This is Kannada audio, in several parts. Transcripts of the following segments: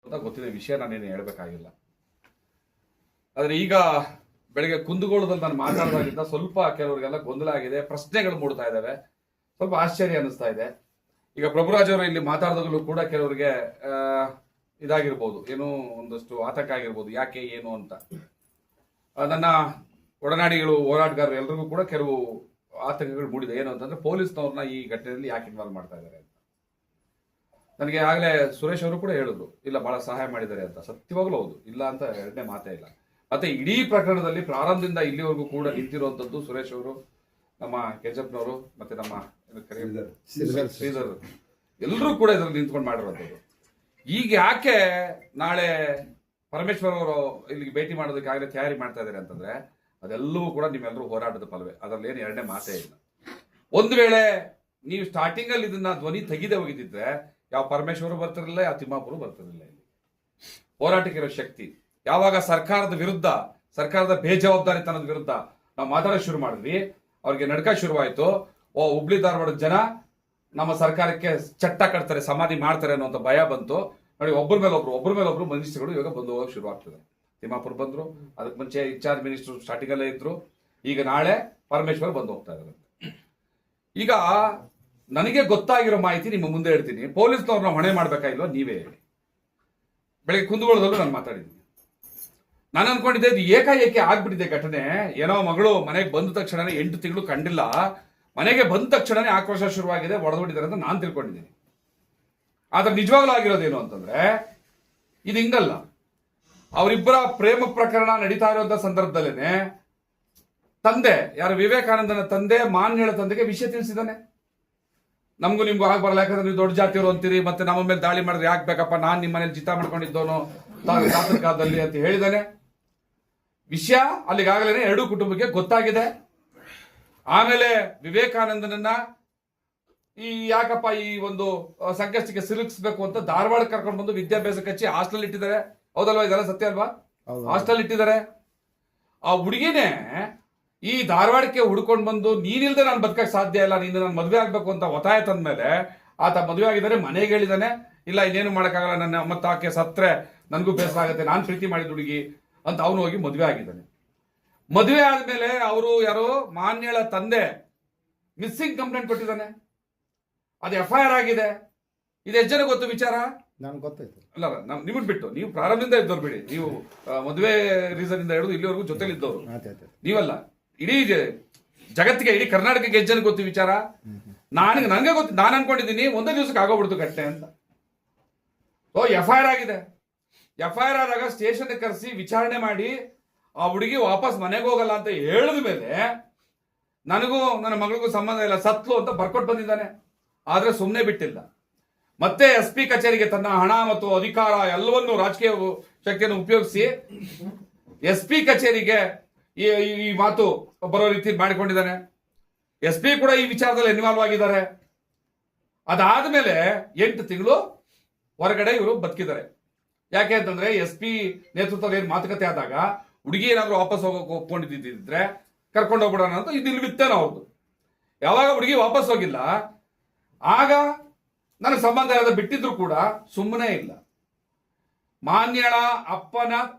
ಅಂತ ಗೊತ್ತಿದೆ ವಿಷಯ, ನಾನೇನು ಹೇಳಬೇಕಾಗಿಲ್ಲ. ಆದರೆ ಈಗ ಬೆಳಗ್ಗೆ ಕುಂದಗೋಳದಲ್ಲಿ ನಾನು ಮಾತಾಡೋದಾಗಿದ್ದ ಸ್ವಲ್ಪ ಕೆಲವರಿಗೆಲ್ಲ ಗೊಂದಲ ಆಗಿದೆ, ಪ್ರಶ್ನೆಗಳು ಮೂಡ್ತಾ ಇದ್ದಾವೆ, ಸ್ವಲ್ಪ ಆಶ್ಚರ್ಯ ಅನಿಸ್ತಾ ಇದೆ. ಈಗ ಪ್ರಭುರಾಜ್ ಅವರು ಇಲ್ಲಿ ಮಾತಾಡಿದಾಗಲೂ ಕೂಡ ಕೆಲವರಿಗೆ ಇದಾಗಿರ್ಬೋದು, ಏನೋ ಒಂದಷ್ಟು ಆತಂಕ ಆಗಿರ್ಬೋದು, ಯಾಕೆ ಏನು ಅಂತ. ನನ್ನ ಒಡನಾಡಿಗಳು, ಹೋರಾಟಗಾರರು ಎಲ್ರಿಗೂ ಕೂಡ ಕೆಲವು ಆತಂಕಗಳು ಮೂಡಿದೆ. ಏನು ಅಂತಂದ್ರೆ ಪೊಲೀಸ್ನವ್ರನ್ನ ಈ ಘಟನೆಯಲ್ಲಿ ಯಾಕೆ ಇನ್ವಾಲ್ವ್ ಮಾಡ್ತಾ ಇದ್ದಾರೆ ಅಂತ. ನನಗೆ ಆಗಲೇ ಸುರೇಶ್ ಅವರು ಕೂಡ ಹೇಳಿದ್ರು, ಇಲ್ಲ ಬಹಳ ಸಹಾಯ ಮಾಡಿದ್ದಾರೆ ಅಂತ. ಸತ್ಯವಾಗ್ಲೂ ಹೌದು, ಇಲ್ಲ ಅಂತ ಎರಡನೇ ಮಾತೇ ಇಲ್ಲ. ಮತ್ತೆ ಇಡೀ ಪ್ರಕರಣದಲ್ಲಿ ಪ್ರಾರಂಭದಿಂದ ಇಲ್ಲಿವರೆಗೂ ಕೂಡ ನಿಂತಿರುವಂತದ್ದು ಸುರೇಶ್ ಅವರು, ನಮ್ಮ ಕೆಜಪ್ನವರು, ಮತ್ತೆ ನಮ್ಮ ಶ್ರೀಧರ್, ಎಲ್ಲರೂ ಕೂಡ ಇದರಲ್ಲಿ ನಿಂತ್ಕೊಂಡು ಮಾಡಿರುವಂಥದ್ದು. ಈಗ ಯಾಕೆ ನಾಳೆ ಪರಮೇಶ್ವರ್ ಅವರು ಇಲ್ಲಿಗೆ ಭೇಟಿ ಮಾಡೋದಕ್ಕೆ ಆಗಲೇ ತಯಾರಿ ಮಾಡ್ತಾ ಇದ್ದಾರೆ ಅಂತಂದ್ರೆ, ಅದೆಲ್ಲವೂ ಕೂಡ ನಿಮ್ಮೆಲ್ಲರೂ ಹೋರಾಟದ ಫಲವೇ, ಅದರಲ್ಲಿ ಏನು ಎರಡನೇ ಮಾತೇ ಇಲ್ಲ. ಒಂದು ವೇಳೆ ನೀವು ಸ್ಟಾರ್ಟಿಂಗ್ ಅಲ್ಲಿ ಇದನ್ನ ಧ್ವನಿ ತೆಗೆದೇ ಹೋಗಿದ್ದಿದ್ರೆ ಯಾವ ಪರಮೇಶ್ವರು ಬರ್ತಿರಲಿಲ್ಲ, ಯಾವ ತಿಮ್ಮಾಪುರು ಬರ್ತಿರಲಿಲ್ಲ. ಇಲ್ಲಿ ಹೋರಾಟಕ್ಕಿರೋ ಶಕ್ತಿ. ಯಾವಾಗ ಸರ್ಕಾರದ ವಿರುದ್ಧ, ಸರ್ಕಾರದ ಬೇಜವಾಬ್ದಾರಿತನದ ವಿರುದ್ಧ ನಾವು ಮಾತಾಡೋಕೆ ಶುರು ಮಾಡಿದ್ವಿ, ಅವ್ರಿಗೆ ನಡ್ಕ ಶುರುವಾಯಿತು. ಹುಬ್ಳಿ ಧಾರವಾಡದ ಜನ ನಮ್ಮ ಸರ್ಕಾರಕ್ಕೆ ಚಟ್ಟ ಕಟ್ತಾರೆ, ಸಮಾಧಿ ಮಾಡ್ತಾರೆ ಅನ್ನೋಂಥ ಭಯ ಬಂತು. ನೋಡಿ, ಒಬ್ಬರ ಮೇಲೆ ಒಬ್ರು ಮಿನಿಸ್ಟರ್ಗಳು ಇವಾಗ ಬಂದು ಹೋಗಕ್ಕೆ ಶುರು ಆಗ್ತದೆ. ತಿಮ್ಮಾಪುರ್ ಬಂದ್ರು, ಅದಕ್ಕೆ ಮುಂಚೆ ಇನ್ಚಾರ್ಜ್ ಮಿನಿಸ್ಟರ್ ಸ್ಟಾರ್ಟಿಂಗ್ ಅಲ್ಲೇ ಇದ್ರು. ಈಗ ನಾಳೆ ಪರಮೇಶ್ವರ್ ಬಂದು ಹೋಗ್ತಾ ಇದ್ದಾರೆ. ಈಗ ನನಗೆ ಗೊತ್ತಾಗಿರೋ ಮಾಹಿತಿ ನಿಮ್ಮ ಮುಂದೆ ಹೇಳ್ತೀನಿ. ಪೊಲೀಸ್ನವ್ರನ್ನ ಹೊಣೆ ಮಾಡ್ಬೇಕಾಗಿಲ್ವ ನೀವೇ ಹೇಳಿ. ಬೆಳಗ್ಗೆ ಕುಂದಗೋಳದಲ್ಲೂ ನಾನು ಮಾತಾಡಿದ್ದೀನಿ. ನಾನು ಅನ್ಕೊಂಡಿದ್ದೆ ಇದು ಏಕಾಏಕಿ ಆಗ್ಬಿಟ್ಟಿದೆ ಘಟನೆ. ಏನೋ ಮಗಳು ಮನೆಗೆ ಬಂದ ತಕ್ಷಣನೇ 8 ತಿಂಗಳು ಕಂಡಿಲ್ಲ, ಮನೆಗೆ ಬಂದ ತಕ್ಷಣನೇ ಆಕ್ರೋಶ ಶುರುವಾಗಿದೆ, ಹೊಡೆದೊಡಿದ್ದಾರೆ ಅಂತ ನಾನು ತಿಳ್ಕೊಂಡಿದ್ದೀನಿ. ಆದ್ರೆ ನಿಜವಾಗ್ಲೂ ಆಗಿರೋದೇನು ಅಂತಂದ್ರೆ, ಇದು ಹಿಂಗಲ್ಲ. ಅವರಿಬ್ಬರ ಪ್ರೇಮ ಪ್ರಕರಣ ನಡೀತಾ ಇರುವಂತ ಸಂದರ್ಭದಲ್ಲೇನೆ ತಂದೆ, ಯಾರು ವಿವೇಕಾನಂದನ ತಂದೆ, ಮಾನ್ಯಳ ತಂದೆಗೆ ವಿಷಯ ತಿಳಿಸಿದ್ದಾನೆ. ನಮಗೂ ನಿಮ್ಗೂ ಆಗ ಬರಲ್ಲ, ಯಾಕಂದ್ರೆ ನೀವು ದೊಡ್ಡ ಜಾತಿಯವರು ಅಂತೀರಿ, ಮತ್ತೆ ನಮ್ಮ ಮೇಲೆ ದಾಳಿ ಮಾಡಿದ್ರೆ ಯಾಕೆ ಬೇಕಪ್ಪ, ನಾನು ನಿಮ್ಮ ಮನೇಲಿ ಜಿತ ಮಾಡ್ಕೊಂಡಿದ್ದವನು ತಾತನ ಕಾಲದಲ್ಲಿ ಅಂತ ಹೇಳಿದಾನೆ. ವಿಷಯ ಅಲ್ಲಿಗಾಗಲೇ ಎರಡೂ ಕುಟುಂಬಕ್ಕೆ ಗೊತ್ತಾಗಿದೆ. ಆಮೇಲೆ ವಿವೇಕಾನಂದನನ್ನ ಈ ಯಾಕಪ್ಪ ಈ ಒಂದು ಸಂಕಷ್ಟಕ್ಕೆ ಸಿಲುಕಿಸ್ಬೇಕು ಅಂತ ಧಾರವಾಡ ಕರ್ಕೊಂಡು ಬಂದು ವಿದ್ಯಾಭ್ಯಾಸಕ್ಕೆ ಹಚ್ಚಿ ಹಾಸ್ಟೆಲ್ ಇಟ್ಟಿದ್ದಾರೆ. ಹೌದಲ್ವಾ? ಇದೆಲ್ಲ ಸತ್ಯ ಅಲ್ವಾ? ಹಾಸ್ಟೆಲ್ ಇಟ್ಟಿದ್ದಾರೆ. ಆ ಹುಡುಗಿನೇ ಈ ಧಾರವಾಡಕ್ಕೆ ಹುಡ್ಕೊಂಡು ಬಂದು, ನೀನಿಲ್ದೆ ನಾನು ಬದುಕಕ್ಕೆ ಸಾಧ್ಯ ಇಲ್ಲ, ನೀನು ನಾನು ಮದುವೆ ಆಗ್ಬೇಕು ಅಂತ ಒತ್ತಾಯ ತಂದ್ಮೇಲೆ ಆತ ಮದುವೆ ಆಗಿದ್ದಾರೆ. ಮನೆಗೆ ಹೇಳಿದಾನೆ, ಇಲ್ಲ ಇನ್ನೇನು ಮಾಡೋಕ್ಕಾಗಲ್ಲ, ನನ್ನ ಮತ್ತೆ ಆಕೆ ಸತ್ರೆ ನನಗೂ ಬೇಸರ ಆಗುತ್ತೆ, ನಾನು ಪ್ರೀತಿ ಮಾಡಿದ ಹುಡುಗಿ ಅಂತ ಅವನು ಹೋಗಿ ಮದುವೆ ಆಗಿದ್ದಾನೆ. ಮದುವೆ ಆದ್ಮೇಲೆ ಅವರು ಯಾರೋ ಮಾನ್ಯಳ ತಂದೆ ಮಿಸ್ಸಿಂಗ್ ಕಂಪ್ಲೇಂಟ್ ಕೊಟ್ಟಿದ್ದಾನೆ. ಅದು FIR ಆಗಿದೆ. ಇದು ಎಷ್ಟು ಜನ ಗೊತ್ತು ವಿಚಾರ? ನನ್ಗೆ ಗೊತ್ತಾಯ್ತು. ಅಲ್ಲ, ನಿಮ್ಮನ್ ಬಿಟ್ಟು, ನೀವು ಪ್ರಾರಂಭದಿಂದ ಇದ್ದವ್ರು ಬಿಡಿ, ನೀವು ಮದುವೆ ರೀಸನ್ ಇಂದ ಹಿಡಿದು ಇಲ್ಲಿವರೆಗೂ ಜೊತೆಲಿ ಇದ್ದವರು ನೀವಲ್ಲ. ಇಡೀ ಜಗತ್ತಿಗೆ, ಇಡೀ ಕರ್ನಾಟಕಕ್ಕೆ ಎಷ್ಟು ಜನ ಗೊತ್ತು ವಿಚಾರ? ನನಗೆ ಗೊತ್ತು. ನಾನು ಅನ್ಕೊಂಡಿದ್ದೀನಿ ಒಂದೇ ದಿವಸಕ್ಕೆ ಆಗೋಗ್ಬಿಡ್ತು ಘಟನೆ ಅಂತ. FIR ಆಗಿದೆ. FIR ಆದಾಗ ಸ್ಟೇಷನ್ ಕರೆಸಿ ವಿಚಾರಣೆ ಮಾಡಿ ಆ ಹುಡುಗಿ ವಾಪಸ್ ಮನೆಗೆ ಹೋಗಲ್ಲ ಅಂತ ಹೇಳಿದ ಮೇಲೆ ನನಗೂ ನನ್ನ ಮಗಳಿಗೂ ಸಂಬಂಧ ಇಲ್ಲ, ಸತ್ಲು ಅಂತ ಬರ್ಕೊಟ್ಟು ಬಂದಿದ್ದಾನೆ. ಆದ್ರೆ ಸುಮ್ಮನೆ ಬಿಟ್ಟಿಲ್ಲ. ಮತ್ತೆ SP ಕಚೇರಿಗೆ ತನ್ನ ಹಣ ಮತ್ತು ಅಧಿಕಾರ ಎಲ್ಲವನ್ನೂ, ರಾಜಕೀಯ ಶಕ್ತಿಯನ್ನು ಉಪಯೋಗಿಸಿ SP ಕಚೇರಿಗೆ ಈ ಮಾತು ಬರೋ ರೀತಿ ಮಾಡಿಕೊಂಡಿದ್ದಾನೆ. SP ಕೂಡ ಈ ವಿಚಾರದಲ್ಲಿ ಇನ್ವಾಲ್ವ್ ಆಗಿದ್ದಾರೆ. ಅದಾದ್ಮೇಲೆ 8 ತಿಂಗಳು ಹೊರಗಡೆ ಇವರು ಬದುಕಿದ್ದಾರೆ. ಯಾಕೆ ಅಂತಂದ್ರೆ SP ನೇತೃತ್ವದಲ್ಲಿ ಏನು ಮಾತುಕತೆ ಆದಾಗ ಹುಡುಗಿ ಏನಾದ್ರು ವಾಪಸ್ ಹೋಗೋಕೆ ಒಪ್ಕೊಂಡಿದ್ದಿದ್ರೆ ಕರ್ಕೊಂಡು ಹೋಗ್ಬಿಡೋಣ ಅಂತ ಇದು ಇಲ್ಲಿ ಬಿತ್ತೇನೋ ಅವ್ರದ್ದು. ಯಾವಾಗ ಹುಡುಗಿ ವಾಪಸ್ ಹೋಗಿಲ್ಲ, ಆಗ ನನಗೆ ಸಂಬಂಧ ಇರೋದು ಬಿಟ್ಟಿದ್ರು ಕೂಡ ಸುಮ್ಮನೆ ಇಲ್ಲ. ಮಾನ್ಯಳ ಅಪ್ಪನ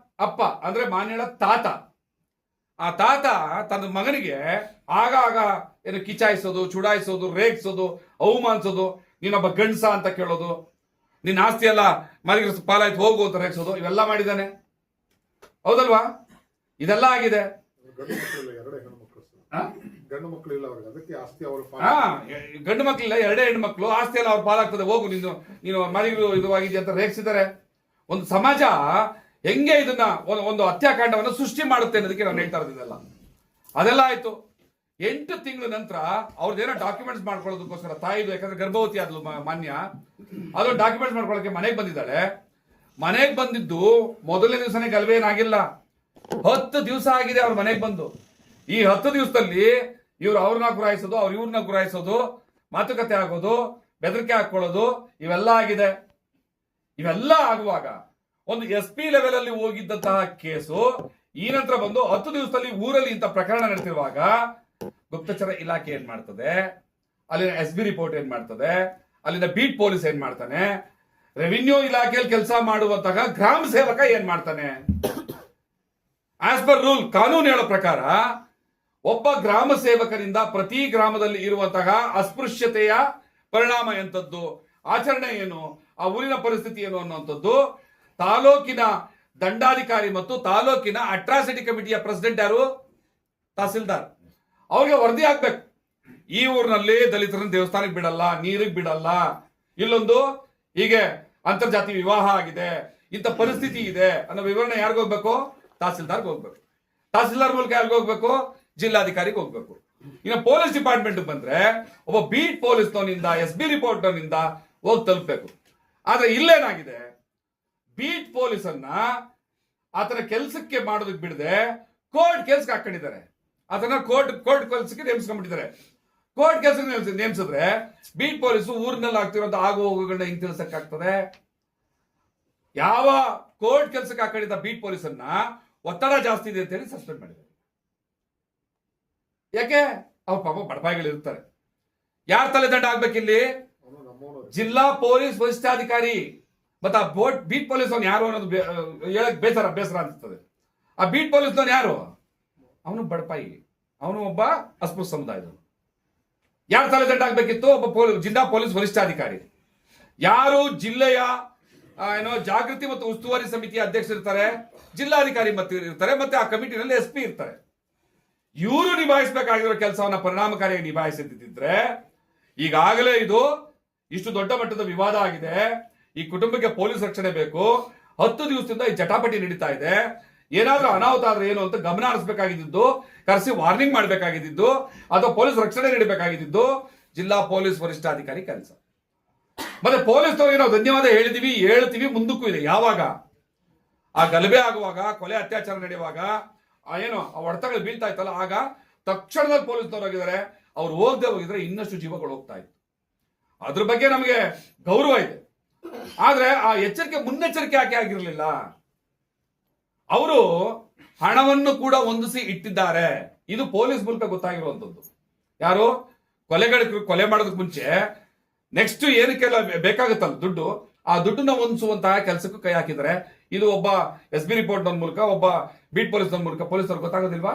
ಅಪ್ಪ ಅಂದ್ರೆ ಮಾನ್ಯಳ ತಾತ, ಆ ತಾತ ತನ್ನ ಮಗನಿಗೆ ಆಗಾಗ ಏನು ಕಿಚಾಯಿಸೋದು, ಚುಡಾಯಿಸೋದು, ರೇಗಿಸೋದು, ಅವಮಾನಿಸೋದು, ನೀನೊಬ್ಬ ಗಂಡಸ ಅಂತ ಕೇಳೋದು, ನಿನ್ನ ಆಸ್ತಿ ಎಲ್ಲ ಮಲಗಿರ ಪಾಲಾಯ್ತು ಹೋಗು ಅಂತ ರೇಗಿಸೋದು, ಇವೆಲ್ಲ ಮಾಡಿದ್ದಾನೆ. ಹೌದಲ್ವಾ? ಇದೆಲ್ಲ ಆಗಿದೆ. ಗಂಡು ಮಕ್ಕಳಿಲ್ಲ, ಗಂಡು ಮಕ್ಕಳಿಲ್ಲ, 2 ಹೆಣ್ಣು ಮಕ್ಕಳು, ಆಸ್ತಿ ಎಲ್ಲ ಅವ್ರ ಪಾಲಾಗ್ತದೆ, ಹೋಗು ನೀನು ಮಲಗಿರು ಇದುವಾಗಿದೆಯಾ ಅಂತ ರೇಗಿಸಿದ್ದಾರೆ. ಒಂದು ಸಮಾಜ ಹೆಂಗೆ ಇದನ್ನ ಒಂದು ಹತ್ಯಾಕಾಂಡವನ್ನು ಸೃಷ್ಟಿ ಮಾಡುತ್ತೆ ಅನ್ನೋದಕ್ಕೆ ನಾನು ಹೇಳ್ತಾ ಇರೋದಿಲ್ಲ. ಅದೆಲ್ಲ ಆಯ್ತು. 8 ತಿಂಗಳ ನಂತರ ಅವ್ರದ್ದೇನೋ ಡಾಕ್ಯುಮೆಂಟ್ಸ್ ಮಾಡ್ಕೊಳ್ಳೋದಕ್ಕೋಸ್ಕರ ತಾಯಿದು, ಯಾಕಂದ್ರೆ ಗರ್ಭವತಿ ಆದ್ಲು ಮಾನ್ಯ, ಅದೊಂದು ಡಾಕ್ಯುಮೆಂಟ್ಸ್ ಮಾಡ್ಕೊಳ್ಳೋಕೆ ಮನೆಗೆ ಬಂದಿದ್ದಾಳೆ. ಮನೆಗೆ ಬಂದಿದ್ದು ಮೊದಲನೇ ದಿವಸನೇ ಗಲ್ವೇನಾಗಿಲ್ಲ, 10 ದಿವಸ ಆಗಿದೆ ಅವ್ರ ಮನೆಗೆ ಬಂದು. ಈ 10 ದಿವಸದಲ್ಲಿ ಇವ್ರು ಅವ್ರನ್ನ ಗುರಾಯಿಸೋದು, ಅವ್ರು ಇವ್ರನ್ನ ಗುರಾಯಿಸೋದು, ಮಾತುಕತೆ ಆಗೋದು, ಬೆದರಿಕೆ ಹಾಕೊಳ್ಳೋದು, ಇವೆಲ್ಲ ಆಗಿದೆ. ಇವೆಲ್ಲ ಆಗುವಾಗ ಒಂದು SP ಲೆವೆಲ್ ಅಲ್ಲಿ ಹೋಗಿದ್ದಂತಹ ಕೇಸು ಈ ನಂತರ ಬಂದು 10 ದಿವಸದಲ್ಲಿ ಊರಲ್ಲಿ ಇಂಥ ಪ್ರಕರಣ ನಡೆದಿರುವಾಗ ಗುಪ್ತಚರ ಇಲಾಖೆ ಏನ್ ಮಾಡ್ತದೆ, ಅಲ್ಲಿನ SB ರಿಪೋರ್ಟ್ ಏನ್ ಮಾಡ್ತದೆ, ಅಲ್ಲಿನ ಬೀಟ್ ಪೊಲೀಸ್ ಏನ್ ಮಾಡ್ತಾನೆ, ರೆವಿನ್ಯೂ ಇಲಾಖೆಯಲ್ಲಿ ಕೆಲಸ ಮಾಡುವಂತಹ ಗ್ರಾಮ ಸೇವಕ ಏನ್ ಮಾಡ್ತಾನೆ? ಆಸ್ ಪರ್ ರೂಲ್, ಕಾನೂನು ಹೇಳೋ ಪ್ರಕಾರ ಒಬ್ಬ ಗ್ರಾಮ ಸೇವಕರಿಂದ ಪ್ರತಿ ಗ್ರಾಮದಲ್ಲಿ ಇರುವಂತಹ ಅಸ್ಪೃಶ್ಯತೆಯ ಪರಿಣಾಮ ಎಂತದ್ದು, ಆಚರಣೆ ಏನು, ಆ ಊರಿನ ಪರಿಸ್ಥಿತಿ ಏನು ಅನ್ನುವಂಥದ್ದು ತಾಲೂಕಿನ ದಂಡಾಧಿಕಾರಿ ಮತ್ತು ತಾಲೂಕಿನ ಅಟ್ರಾಸಿಟಿ ಕಮಿಟಿಯ ಪ್ರೆಸಿಡೆಂಟ್ ಯಾರು? ತಹಸೀಲ್ದಾರ್. ಅವ್ರಿಗೆ ವರದಿ ಆಗ್ಬೇಕು. ಈ ಊರಿನಲ್ಲಿ ದಲಿತರನ್ನ ದೇವಸ್ಥಾನಕ್ಕೆ ಬಿಡಲ್ಲ, ನೀರಿಗೆ ಬಿಡಲ್ಲ, ಇಲ್ಲೊಂದು ಹೀಗೆ ಅಂತರ್ಜಾತಿ ವಿವಾಹ ಆಗಿದೆ, ಇಂಥ ಪರಿಸ್ಥಿತಿ ಇದೆ ಅನ್ನೋ ವಿವರಣೆ ಯಾರಿಗ ಹೋಗ್ಬೇಕು? ತಹಸೀಲ್ದಾರ್ಗೆ ಹೋಗ್ಬೇಕು. ತಹಸೀಲ್ದಾರ್ ಮೂಲಕ ಯಾರಿಗ ಹೋಗ್ಬೇಕು? ಜಿಲ್ಲಾಧಿಕಾರಿಗೆ ಹೋಗ್ಬೇಕು. ಇನ್ನು ಪೊಲೀಸ್ ಡಿಪಾರ್ಟ್ಮೆಂಟ್ ಬಂದ್ರೆ ಒಬ್ಬ ಬೀಟ್ ಪೊಲೀಸ್ನವನಿಂದ SB ರಿಪೋರ್ಟರ್ನಿಂದ ಹೋಗಿ ತಲುಪಬೇಕು. ಆದ್ರೆ ಇಲ್ಲೇನಾಗಿದೆ, ಬೀಟ್ ಪೊಲೀಸನ್ನ ಆತನ ಕೆಲಸಕ್ಕೆ ಮಾಡೋದಕ್ಕೆ ಬಿಡದೆ ಕೋರ್ಟ್ ಕೆಲ್ಸಕ್ಕೆ ಹಾಕೊಂಡಿದ್ದಾರೆ. ಅದನ್ನ ಕೋರ್ಟ್ ಕೆಲಸಕ್ಕೆ ನೇಮಿಸ್ಕೊಂಡ್ಬಿಟ್ಟಿದ್ದಾರೆ. ಕೋರ್ಟ್ ಕೆಲಸಕ್ಕೆ ನೇಮಿಸಿದ್ರೆ ಬೀಟ್ ಪೊಲೀಸು ಊರಿನಲ್ಲಿ ಆಗ್ತಿರೋಂಥ ಆಗು ಹೋಗುಗಳನ್ನ ಹಿಂಗ್ ತಿಳಿಸಕ್ ಆಗ್ತದೆ? ಯಾವ ಕೋರ್ಟ್ ಕೆಲಸಕ್ಕೆ ಹಾಕೊಂಡಿದ್ದ ಬೀಟ್ ಪೊಲೀಸನ್ನ ಒತ್ತಡ ಜಾಸ್ತಿ ಇದೆ ಅಂತ ಹೇಳಿ ಸಸ್ಪೆಂಡ್ ಮಾಡಿದ್ದಾರೆ. ಯಾಕೆ? ಅವ್ರ ಪಾಪ ಬಡಪಾಯಿಗಳು ಇರ್ತಾರೆ. ಯಾರ ತಲೆದಂಡ ಆಗ್ಬೇಕಿಲ್ಲಿ? ಜಿಲ್ಲಾ ಪೊಲೀಸ್ ವರಿಷ್ಠಾಧಿಕಾರಿ. ಮತ್ತೆ ಆ ಬೀಟ್ ಪೊಲೀಸ್ ಅವ್ನು ಯಾರು ಅನ್ನೋದು ಹೇಳಕ್ ಬೇಸರ ಅನಿಸ್ತದೆ. ಆ ಬೀಟ್ ಪೊಲೀಸ್ನವ್ನು ಯಾರು? ಅವನು ಬಡಪಾಯಿ, ಅವನು ಒಬ್ಬ ಅಸ್ಪೃಶ್ಯ ಸಮುದಾಯದವನು. ಯಾರು ತಲೆದಂಡ ಆಗ್ಬೇಕಿತ್ತು? ಒಬ್ಬ ಜಿಲ್ಲಾ ಪೊಲೀಸ್ ವರಿಷ್ಠಾಧಿಕಾರಿ. ಯಾರು ಜಿಲ್ಲೆಯ ಜಾಗೃತಿ ಮತ್ತು ಉಸ್ತುವಾರಿ ಸಮಿತಿಯ ಅಧ್ಯಕ್ಷರಿರ್ತಾರೆ, ಜಿಲ್ಲಾಧಿಕಾರಿ ಮತ್ತೆ ಇರ್ತಾರೆ, ಮತ್ತೆ ಆ ಕಮಿಟಿನಲ್ಲಿ SP ಇರ್ತಾರೆ. ಇವರು ನಿಭಾಯಿಸಬೇಕಾಗಿರೋ ಕೆಲಸವನ್ನ ಪರಿಣಾಮಕಾರಿಯಾಗಿ ನಿಭಾಯಿಸದಿದ್ರೆ ಈಗಾಗಲೇ ಇದು ಇಷ್ಟು ದೊಡ್ಡ ಮಟ್ಟದ ವಿವಾದ ಆಗಿದೆ. ಈ ಕುಟುಂಬಕ್ಕೆ ಪೊಲೀಸ್ ರಕ್ಷಣೆ ಬೇಕು. 10 ದಿವಸದಿಂದ ಈ ಜಟಾಪಟಿ ನಡೀತಾ ಇದೆ. ಏನಾದ್ರೂ ಅನಾಹುತ ಆದ್ರೆ ಏನು ಅಂತ ಗಮನ ಹರಿಸಬೇಕಾಗಿದ್ದು, ಕರೆಸಿ ವಾರ್ನಿಂಗ್ ಮಾಡಬೇಕಾಗಿದ್ದು, ಅಥವಾ ಪೊಲೀಸ್ ರಕ್ಷಣೆ ನೀಡಬೇಕಾಗಿದ್ದು ಜಿಲ್ಲಾ ಪೊಲೀಸ್ ವರಿಷ್ಠಾಧಿಕಾರಿ ಕೆಲಸ. ಮತ್ತೆ ಪೊಲೀಸ್ನವ್ರಿಗೆ ನಾವು ಧನ್ಯವಾದ ಹೇಳ್ತೀವಿ, ಮುಂದಕ್ಕೂ ಇದೆ. ಯಾವಾಗ ಆ ಗಲಭೆ ಆಗುವಾಗ, ಕೊಲೆ ಅತ್ಯಾಚಾರ ನಡೆಯುವಾಗ, ಆ ಹೊಡೆತಗಳು ಬೀಳ್ತಾ ಇತ್ತಲ್ಲ, ಆಗ ತಕ್ಷಣದಲ್ಲಿ ಪೊಲೀಸ್ನವ್ರು ಹೋಗಿದ್ದಾರೆ. ಅವ್ರು ಹೋಗದೆ ಹೋಗಿದ್ರೆ ಇನ್ನಷ್ಟು ಜೀವಗಳು ಹೋಗ್ತಾ ಇತ್ತು. ಅದ್ರ ಬಗ್ಗೆ ನಮಗೆ ಗೌರವ ಇದೆ. ಆದ್ರೆ ಆ ಎಚ್ಚರಿಕೆ ಮುನ್ನೆಚ್ಚರಿಕೆ ಯಾಕೆ ಆಗಿರಲಿಲ್ಲ? ಅವರು ಹಣವನ್ನು ಕೂಡ ಹೊಂದಿಸಿ ಇಟ್ಟಿದ್ದಾರೆ. ಇದು ಪೊಲೀಸ್ ಮೂಲಕ ಗೊತ್ತಾಗಿರುವಂತದ್ದು. ಯಾರು ಕೊಲೆ ಮಾಡೋದಕ್ಕೆ ಮುಂಚೆ ನೆಕ್ಸ್ಟ್ ಏನಕ್ಕೆಲ್ಲ ಬೇಕಾಗುತ್ತಲ್ಲ ದುಡ್ಡು, ಆ ದುಡ್ಡನ್ನ ಹೊಂದಿಸುವಂತಹ ಕೆಲಸಕ್ಕೂ ಕೈ ಹಾಕಿದ್ದಾರೆ. ಇದು ಒಬ್ಬ SB ರಿಪೋರ್ಟ್ ಮೂಲಕ, ಒಬ್ಬ ಬೀಟ್ ಪೊಲೀಸ್ ಮೂಲಕ ಪೊಲೀಸರು ಗೊತ್ತಾಗೋದಿಲ್ವಾ?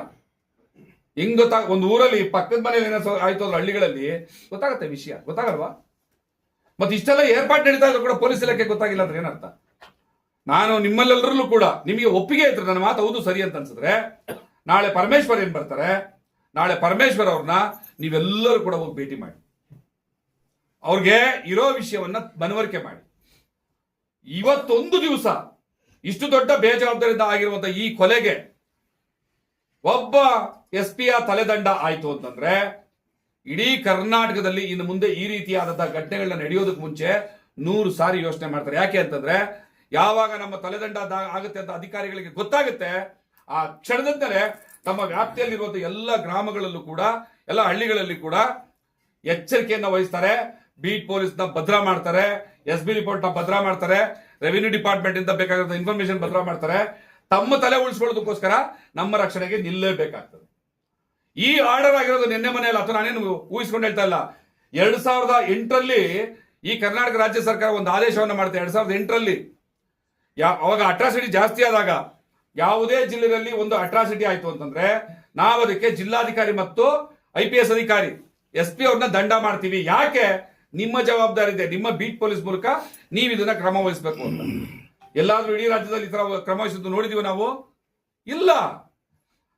ಹೆಂಗ್ ಒಂದು ಊರಲ್ಲಿ ಪಕ್ಕದ ಮನೇಲಿ ಏನೋ ಆಯ್ತು ಅಂದ್ರೆ ಹಳ್ಳಿಗಳಲ್ಲಿ ಗೊತ್ತಾಗತ್ತೆ ವಿಷಯ, ಗೊತ್ತಾಗಲ್ವಾ? ಮತ್ತೆ ಇಷ್ಟೆಲ್ಲ ಏರ್ಪಾಟ್ ನಡೀತಾ ಇದ್ರು ಕೂಡ ಪೊಲೀಸ್ ಇಲಾಖೆ ಗೊತ್ತಾಗಿಲ್ಲ ಅಂದ್ರೆ ಏನರ್ಥ? ನಾನು ನಿಮ್ಮಲ್ಲೆಲ್ಲರಲ್ಲೂ ಕೂಡ ನಿಮಗೆ ಒಪ್ಪಿಗೆ ಇದ್ರೆ ನನ್ನ ಮಾತು ಹೌದು ಸರಿ ಅಂತ ಅನ್ಸಿದ್ರೆ ನಾಳೆ ಪರಮೇಶ್ವರ್ ಏನ್ ಬರ್ತಾರೆ, ನಾಳೆ ಪರಮೇಶ್ವರ್ ಅವ್ರನ್ನ ನೀವೆಲ್ಲರೂ ಕೂಡ ಹೋಗಿ ಭೇಟಿ ಮಾಡಿ, ಅವ್ರಿಗೆ ಇರೋ ವಿಷಯವನ್ನ ಮನವರಿಕೆ ಮಾಡಿ. ಇವತ್ತೊಂದು ದಿವಸ ಇಷ್ಟು ದೊಡ್ಡ ಬೇಜವಾಬ್ದಾರಿಯಿಂದ ಆಗಿರುವಂತ ಈ ಕೊಲೆಗೆ ಒಬ್ಬ SP ತಲೆದಂಡ ಆಯ್ತು ಅಂತಂದ್ರೆ ಇಡೀ ಕರ್ನಾಟಕದಲ್ಲಿ ಇನ್ನು ಮುಂದೆ ಈ ರೀತಿಯಾದಂತಹ ಘಟನೆಗಳನ್ನ ನಡೆಯೋದಕ್ಕೆ ಮುಂಚೆ 100 ಸಾರಿ ಯೋಚನೆ ಮಾಡ್ತಾರೆ. ಯಾಕೆ ಅಂತಂದ್ರೆ ಯಾವಾಗ ನಮ್ಮ ತಲೆದಂಡ ಆಗುತ್ತೆ ಅಂತ ಅಧಿಕಾರಿಗಳಿಗೆ ಗೊತ್ತಾಗುತ್ತೆ, ಆ ಕ್ಷಣದಂತಲೇ ತಮ್ಮ ವ್ಯಾಪ್ತಿಯಲ್ಲಿರುವಂತಹ ಎಲ್ಲ ಗ್ರಾಮಗಳಲ್ಲೂ ಕೂಡ, ಎಲ್ಲ ಹಳ್ಳಿಗಳಲ್ಲಿ ಕೂಡ ಎಚ್ಚರಿಕೆಯನ್ನ ವಹಿಸ್ತಾರೆ. ಬೀಟ್ ಪೊಲೀಸ್ನ ಭದ್ರಾ ಮಾಡ್ತಾರೆ, SB ರಿಪೋರ್ಟ್ನ ಭದ್ರಾ ಮಾಡ್ತಾರೆ, ರೆವಿನ್ಯೂ ಡಿಪಾರ್ಟ್ಮೆಂಟ್ ಇಂದ ಬೇಕಾಗಿರೋ ಇನ್ಫಾರ್ಮೇಶನ್ ಭದ್ರಾ ಮಾಡ್ತಾರೆ. ತಮ್ಮ ತಲೆ ಉಳಿಸ್ಕೊಳ್ಳೋದಕ್ಕೋಸ್ಕರ ನಮ್ಮ ರಕ್ಷಣೆಗೆ ನಿಲ್ಲೇಬೇಕಾಗ್ತದೆ. ಈ ಆರ್ಡರ್ ಆಗಿರೋದು ನಿನ್ನೆ ಮನೆಯಲ್ಲ, ಅಥವಾ ನಾನೇನು ಊಹಿಸ್ಕೊಂಡು ಹೇಳ್ತಾ ಇಲ್ಲ. 2008ರಲ್ಲಿ ಈ ಕರ್ನಾಟಕ ರಾಜ್ಯ ಸರ್ಕಾರ ಒಂದು ಆದೇಶವನ್ನು ಮಾಡುತ್ತೆ. 2008ರಲ್ಲಿ ಅವಾಗ ಅಟ್ರಾಸಿಟಿ ಜಾಸ್ತಿ ಆದಾಗ ಯಾವುದೇ ಜಿಲ್ಲೆಯಲ್ಲಿ ಒಂದು ಅಟ್ರಾಸಿಟಿ ಆಯ್ತು ಅಂತಂದ್ರೆ ನಾವು ಅದಕ್ಕೆ ಜಿಲ್ಲಾಧಿಕಾರಿ ಮತ್ತು IPS ಅಧಿಕಾರಿ SP ಅವ್ರನ್ನ ದಂಡ ಮಾಡ್ತೀವಿ. ಯಾಕೆ? ನಿಮ್ಮ ಜವಾಬ್ದಾರಿ ಇದೆ, ನಿಮ್ಮ ಬೀಟ್ ಪೊಲೀಸ್ ಮೂಲಕ ನೀವು ಇದನ್ನ ಕ್ರಮ ವಹಿಸಬೇಕು ಅಂತ. ಎಲ್ಲಾದ್ರೂ ಇಡೀ ರಾಜ್ಯದಲ್ಲಿ ಈ ತರ ಕ್ರಮ ವಹಿಸಿದ್ದು ನೋಡಿದೀವಿ ನಾವು? ಇಲ್ಲ.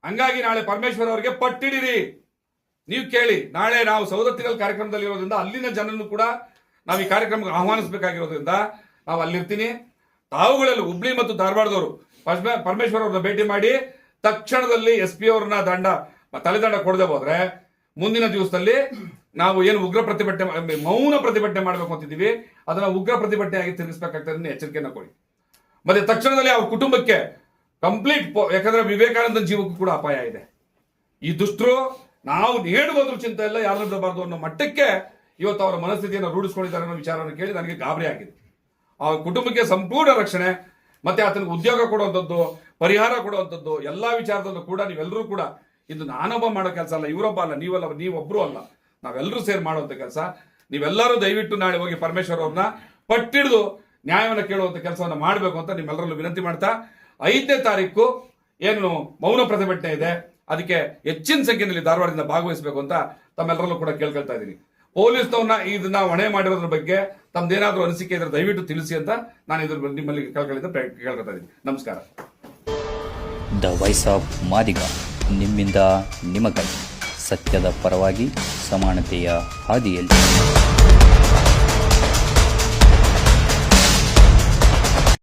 ಹಂಗಾಗಿ ನಾಳೆ ಪರಮೇಶ್ವರ್ ಅವರಿಗೆ ಪಟ್ಟಿಡಿರಿ, ನೀವು ಕೇಳಿ. ನಾಳೆ ನಾವು ಸೌದತ್ತಿಗಲ್ ಕಾರ್ಯಕ್ರಮದಲ್ಲಿ ಇರೋದ್ರಿಂದ ಅಲ್ಲಿನ ಜನರನ್ನು ಕೂಡ ನಾವು ಈ ಕಾರ್ಯಕ್ರಮಕ್ಕೆ ಆಹ್ವಾನಿಸಬೇಕಾಗಿರೋದ್ರಿಂದ ನಾವು ಅಲ್ಲಿರ್ತೀನಿ. ತಾವುಗಳಲ್ಲಿ ಹುಬ್ಳಿ ಮತ್ತು ಧಾರವಾಡದವರು ಪರಮೇಶ್ವರ್ ಅವ್ರನ್ನ ಭೇಟಿ ಮಾಡಿ ತಕ್ಷಣದಲ್ಲಿ SP ಅವ್ರನ್ನ ತಲೆದಂಡ ಕೊಡದೆ ಹೋದ್ರೆ ಮುಂದಿನ ದಿವಸದಲ್ಲಿ ನಾವು ಏನು ಉಗ್ರ ಪ್ರತಿಭಟನೆ, ಮೌನ ಪ್ರತಿಭಟನೆ ಮಾಡಬೇಕು ಅಂತಿದ್ದೀವಿ, ಅದನ್ನ ಉಗ್ರ ಪ್ರತಿಭಟನೆಯಾಗಿ ತಿರುಗಿಸಬೇಕಾಗ್ತದೆ. ಎಚ್ಚರಿಕೆಯನ್ನು ಕೊಡಿ. ಮತ್ತೆ ತಕ್ಷಣದಲ್ಲಿ ಅವ್ರ ಕುಟುಂಬಕ್ಕೆ ಕಂಪ್ಲೀಟ್, ಯಾಕಂದ್ರೆ ವಿವೇಕಾನಂದನ ಜೀವಕ್ಕೂ ಕೂಡ ಅಪಾಯ ಇದೆ. ಈ ದುಷ್ಟರು ನಾವು ಹೇಳುವುದ್ರ ಚಿಂತೆ ಇಲ್ಲ, ಯಾರು ಬಿಡಬಾರ್ದು ಅನ್ನೋ ಮಟ್ಟಕ್ಕೆ ಇವತ್ತು ಅವರ ಮನಸ್ಥಿತಿಯನ್ನು ರೂಢಿಸ್ಕೊಂಡಿದ್ದಾರೆ ಅನ್ನೋ ವಿಚಾರವನ್ನು ಕೇಳಿ ನನಗೆ ಗಾಬರಿ ಆಗಿದೆ. ಆ ಕುಟುಂಬಕ್ಕೆ ಸಂಪೂರ್ಣ ರಕ್ಷಣೆ, ಮತ್ತೆ ಆತನಿಗೆ ಉದ್ಯೋಗ ಕೊಡುವಂಥದ್ದು, ಪರಿಹಾರ ಕೊಡುವಂಥದ್ದು, ಎಲ್ಲಾ ವಿಚಾರದಲ್ಲೂ ಕೂಡ ನೀವೆಲ್ಲರೂ ಕೂಡ, ಇದು ನಾನೊಬ್ಬ ಮಾಡೋ ಕೆಲಸ ಅಲ್ಲ, ಇವರೊಬ್ಬ ಅಲ್ಲ, ನೀವೊಬ್ರು ಅಲ್ಲ, ನಾವೆಲ್ಲರೂ ಸೇರಿ ಮಾಡುವಂತ ಕೆಲಸ. ನೀವೆಲ್ಲರೂ ದಯವಿಟ್ಟು ನಾಳೆ ಹೋಗಿ ಪರಮೇಶ್ವರ್ ಅವ್ರನ್ನ ಪಟ್ಟಿಡಿದು ನ್ಯಾಯವನ್ನು ಕೇಳುವಂತ ಕೆಲಸವನ್ನು ಮಾಡಬೇಕು ಅಂತ ನಿಮ್ಮೆಲ್ಲರಲ್ಲೂ ವಿನಂತಿ ಮಾಡ್ತಾ 5ನೇ ತಾರೀಕು ಏನು ಮೌನ ಪ್ರತಿಭಟನೆ ಇದೆ ಅದಕ್ಕೆ ಹೆಚ್ಚಿನ ಸಂಖ್ಯೆಯಲ್ಲಿ ಧಾರವಾಡದಿಂದ ಭಾಗವಹಿಸಬೇಕು ಅಂತ ತಮ್ಮೆಲ್ಲರಲ್ಲೂ ಕೂಡ ಕೇಳ್ಕೊಳ್ತಾ ಇದ್ದೀನಿ. ಪೊಲೀಸ್ನವ್ರನ್ನ ಇದನ್ನ ಹೊಣೆ ಮಾಡಿರೋದ್ರ ಬಗ್ಗೆ ತಮ್ದೇನಾದ್ರೂ ಅನಿಸಿಕೆ ಇದ್ರೆ ದಯವಿಟ್ಟು ತಿಳಿಸಿ ಅಂತ ನಾನು ಇದ್ರ ನಿಮ್ಮಲ್ಲಿ ಕೇಳ್ಕೊಳ್ತಾ ಇದ್ದೀನಿ. ನಮಸ್ಕಾರ. ದ ವಾಯ್ಸ್ ಆಫ್ ಮಾದಿಗ, ನಿಮ್ಮಿಂದ ನಿಮಗಾಗಿ, ಸತ್ಯದ ಪರವಾಗಿ, ಸಮಾನತೆಯ ಹಾದಿಯಲ್ಲಿ.